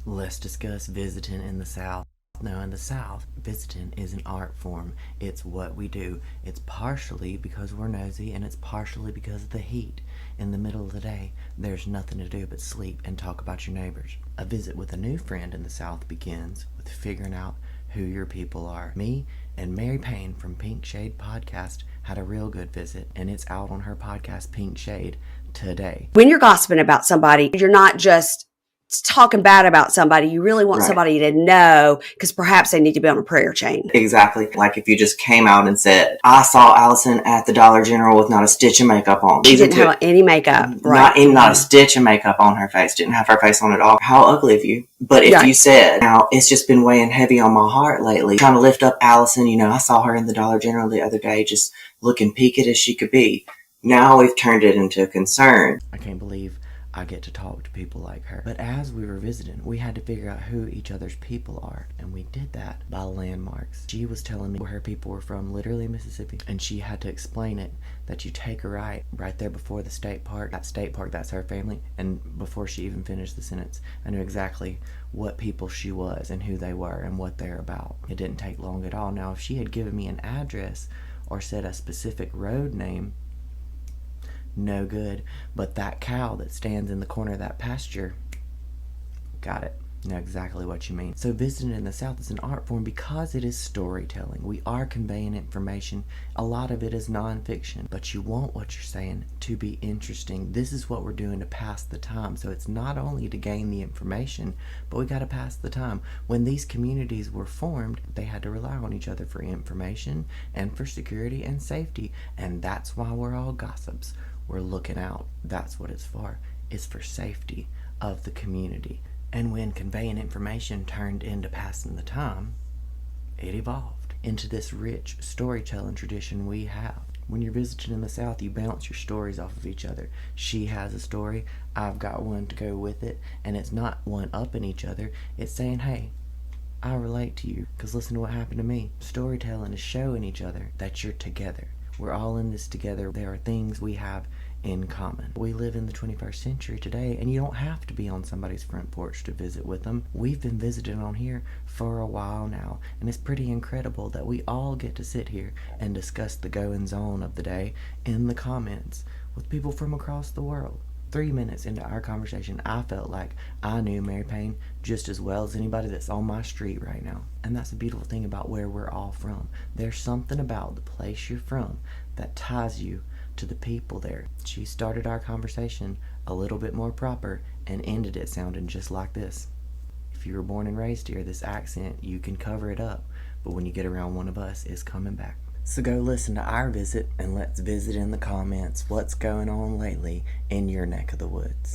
Let's discuss visiting in the South. Now, in the South, visiting is an art form. It's what we do. It's partially because we're nosy, and it's partially because of the heat. In the middle of the day, there's nothing to do but sleep and talk about your neighbors. A visit with a new friend in the South begins with figuring out who your people are. Me and Mary Payne from Pinkshade podcast had a real good visit, and it's out on her podcast, Pinkshade, today. When you're gossiping about somebody, you're not just talking bad about somebody. You really want somebody to know, because perhaps they need to be on a prayer chain. Exactly. Like if you just came out and said, I saw Allison at the Dollar General with not a stitch of makeup on. She didn't have any makeup. Not a stitch of makeup on her face. Didn't have her face on at all. How ugly of you. But if you said, now it's just been weighing heavy on my heart lately, trying to lift up Allison, I saw her in the Dollar General the other day just looking peaked as she could be. Now we've turned it into a concern. I can't believe I get to talk to people like her. But as we were visiting, we had to figure out who each other's people are. And we did that by landmarks. She was telling me where her people were from, literally Mississippi. And she had to explain it, that you take a right there before the state park. That state park, that's her family. And before she even finished the sentence, I knew exactly what people she was and who they were and what they're about. It didn't take long at all. Now, if she had given me an address or said a specific road name, no good. But that cow that stands in the corner of that pasture, got it. Know exactly what you mean. So visiting in the South is an art form because it is storytelling. We are conveying information. A lot of it is nonfiction, but you want what you're saying to be interesting. This is what we're doing to pass the time. So it's not only to gain the information, but we got to pass the time. When these communities were formed, they had to rely on each other for information and for security and safety. And that's why we're all gossips. We're looking out. That's what it's for. It's for safety of the community. And when conveying information turned into passing the time, it evolved into this rich storytelling tradition we have. When you're visiting in the South, you bounce your stories off of each other. She has a story, I've got one to go with it, and it's not one-upping each other. It's saying, hey, I relate to you, because listen to what happened to me. Storytelling is showing each other that you're together. We're all in this together. There are things we have in common. We live in the 21st century today, and you don't have to be on somebody's front porch to visit with them. We've been visiting on here for a while now, and it's pretty incredible that we all get to sit here and discuss the goings-on of the day in the comments with people from across the world. 3 minutes into our conversation, I felt like I knew Mary Payne just as well as anybody that's on my street right now. And that's the beautiful thing about where we're all from. There's something about the place you're from that ties you to the people there. She started our conversation a little bit more proper and ended it sounding just like this. If you were born and raised here, this accent, you can cover it up, but when you get around one of us, it's coming back. So go listen to our visit, and let's visit in the comments what's going on lately in your neck of the woods.